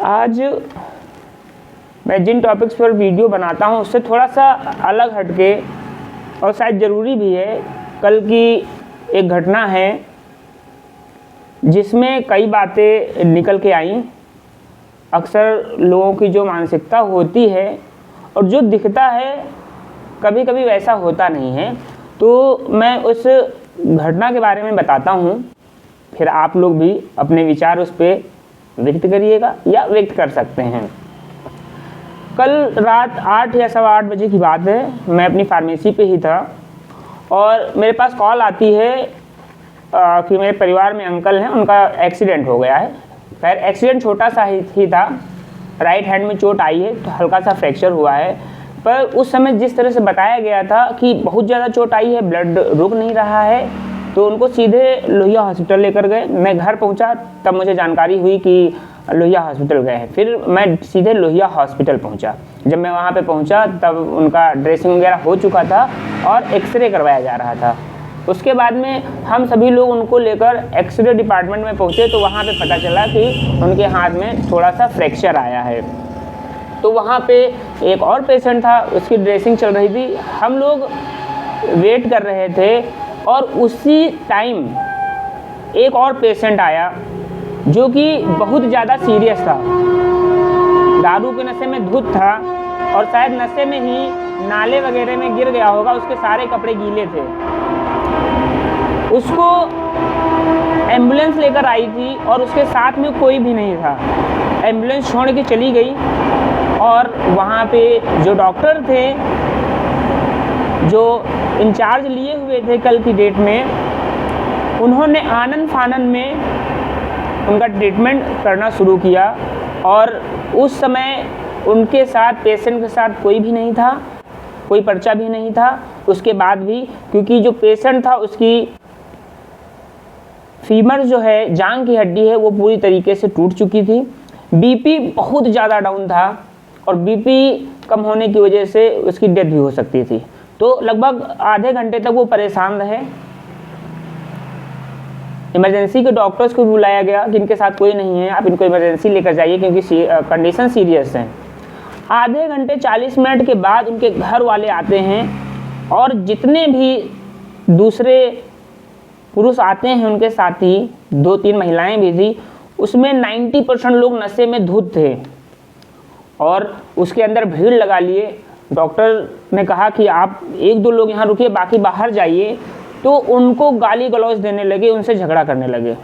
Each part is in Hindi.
आज मैं जिन टॉपिक्स पर वीडियो बनाता हूँ उससे थोड़ा सा अलग हटके और शायद ज़रूरी भी है। कल की एक घटना है जिसमें कई बातें निकल के आईं। अक्सर लोगों की जो मानसिकता होती है और जो दिखता है कभी कभी वैसा होता नहीं है, तो मैं उस घटना के बारे में बताता हूँ, फिर आप लोग भी अपने विचार उस पर व्यक्त करिएगा या व्यक्त कर सकते हैं। कल रात 8 या सवा 8 बजे की बात है। मैं अपनी फार्मेसी पे ही था और मेरे पास कॉल आती है कि मेरे परिवार में अंकल हैं, उनका एक्सीडेंट हो गया है। खैर एक्सीडेंट छोटा सा ही था, राइट हैंड में चोट आई है, तो हल्का सा फ्रैक्चर हुआ है। पर उस समय जिस तरह से बताया गया था कि बहुत ज़्यादा चोट आई है, ब्लड रुक नहीं रहा है, तो उनको सीधे लोहिया हॉस्पिटल लेकर गए। मैं घर पहुंचा तब मुझे जानकारी हुई कि लोहिया हॉस्पिटल गए हैं। फिर मैं सीधे लोहिया हॉस्पिटल पहुंचा। जब मैं वहां पे पहुंचा तब उनका ड्रेसिंग वगैरह हो चुका था और एक्सरे करवाया जा रहा था। उसके बाद में हम सभी लोग उनको लेकर एक्सरे डिपार्टमेंट में पहुंचे, तो वहाँ पे पता चला कि उनके हाथ में थोड़ा सा फ्रैक्चर आया है। तो वहाँ पे एक और पेशेंट था, उसकी ड्रेसिंग चल रही थी। हम लोग वेट कर रहे थे और उसी टाइम एक और पेशेंट आया जो कि बहुत ज़्यादा सीरियस था। दारू के नशे में धुत था और शायद नशे में ही नाले वगैरह में गिर गया होगा, उसके सारे कपड़े गीले थे। उसको एम्बुलेंस लेकर आई थी और उसके साथ में कोई भी नहीं था। एम्बुलेंस छोड़ के चली गई और वहाँ पे जो डॉक्टर थे, जो इंचार्ज लिए हुए थे कल की डेट में, उन्होंने आनन फानन में उनका ट्रीटमेंट करना शुरू किया। और उस समय उनके साथ, पेशेंट के साथ कोई भी नहीं था, कोई पर्चा भी नहीं था। उसके बाद भी, क्योंकि जो पेशेंट था उसकी फीमर जो है, जांघ की हड्डी है, वो पूरी तरीके से टूट चुकी थी। बीपी बहुत ज़्यादा डाउन था और बीपी कम होने की वजह से उसकी डेथ भी हो सकती थी। तो लगभग आधे घंटे तक वो परेशान रहे। इमरजेंसी के डॉक्टर्स को बुलाया गया कि इनके साथ कोई नहीं है, आप इनको इमरजेंसी लेकर जाइए क्योंकि कंडीशन सीरियस है। आधे घंटे 40 मिनट के बाद उनके घर वाले आते हैं और जितने भी दूसरे पुरुष आते हैं उनके साथी, 2-3 महिलाएं भी थी, उसमें 90% लोग नशे में धुत थे और उसके अंदर भीड़ लगा लिए। डॉक्टर ने कहा कि आप 1-2 लोग यहाँ रुकिए, बाकी बाहर जाइए। तो उनको गाली गलौज देने लगे, उनसे झगड़ा करने लगे।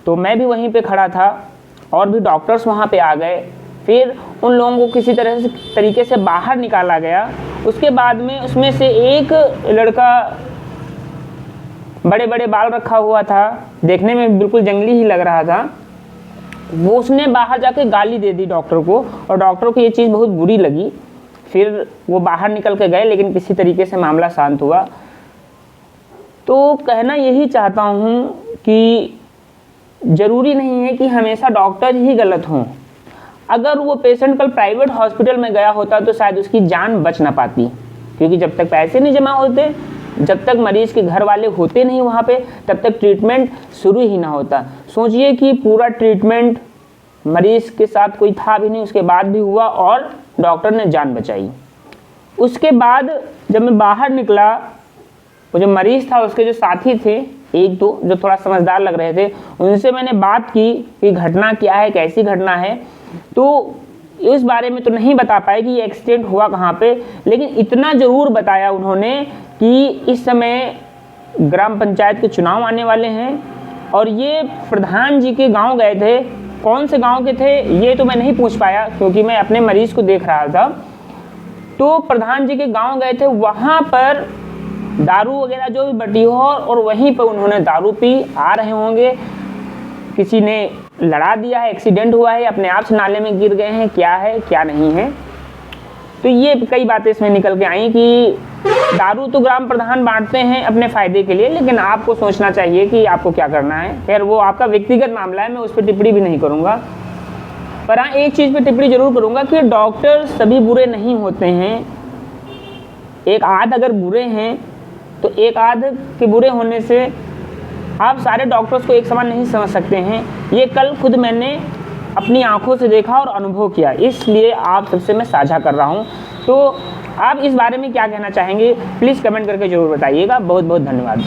तो मैं भी वहीं पे खड़ा था और भी डॉक्टर्स वहाँ पे आ गए। फिर उन लोगों को किसी तरीके से बाहर निकाला गया। उसके बाद में उसमें से एक लड़का, बड़े बड़े बाल रखा हुआ था, देखने में बिल्कुल जंगली ही लग रहा था, वो उसने बाहर जाके गाली दे दी डॉक्टर को और डॉक्टर को ये चीज़ बहुत बुरी लगी। फिर वो बाहर निकल के गए, लेकिन किसी तरीके से मामला शांत हुआ। तो कहना यही चाहता हूँ कि ज़रूरी नहीं है कि हमेशा डॉक्टर ही गलत हों। अगर वो पेशेंट कल प्राइवेट हॉस्पिटल में गया होता तो शायद उसकी जान बच ना पाती, क्योंकि जब तक पैसे नहीं जमा होते, जब तक मरीज़ के घर वाले होते नहीं वहाँ पे, तब तक ट्रीटमेंट शुरू ही ना होता। सोचिए कि पूरा ट्रीटमेंट मरीज़ के साथ कोई था भी नहीं, उसके बाद भी हुआ और डॉक्टर ने जान बचाई। उसके बाद जब मैं बाहर निकला, वो जो मरीज़ था उसके जो साथी थे, 1-2 जो थोड़ा समझदार लग रहे थे, उनसे मैंने बात की कि घटना क्या है, कैसी घटना है। तो इस बारे में तो नहीं बता पाए कि ये एक्सीडेंट हुआ कहाँ पे, लेकिन इतना ज़रूर बताया उन्होंने कि इस समय ग्राम पंचायत के चुनाव आने वाले हैं और ये प्रधान जी के गांव गए थे। कौन से गांव के थे ये तो मैं नहीं पूछ पाया क्योंकि मैं अपने मरीज़ को देख रहा था। तो प्रधान जी के गांव गए थे, वहाँ पर दारू वगैरह जो भी बटी हो और वहीं पर उन्होंने दारू पी, आ रहे होंगे, किसी ने लड़ा दिया है, एक्सीडेंट हुआ है, अपने आप से नाले में गिर गए हैं, क्या है क्या नहीं है। तो ये कई बातें इसमें निकल के आई कि दारू तो ग्राम प्रधान बांटते हैं अपने फ़ायदे के लिए, लेकिन आपको सोचना चाहिए कि आपको क्या करना है। खैर वो आपका व्यक्तिगत मामला है, मैं उस पर टिप्पणी भी नहीं करूँगा। पर हाँ, एक चीज़ पे टिप्पणी जरूर करूँगा कि डॉक्टर सभी बुरे नहीं होते हैं। एक आध अगर बुरे हैं तो एक आध के बुरे होने से आप सारे डॉक्टर्स को एक समान नहीं समझ सकते हैं। ये कल खुद मैंने अपनी आंखों से देखा और अनुभव किया, इसलिए आप सबसे मैं साझा कर रहा हूँ। तो आप इस बारे में क्या कहना चाहेंगे, प्लीज़ कमेंट करके जरूर बताइएगा। बहुत बहुत धन्यवाद।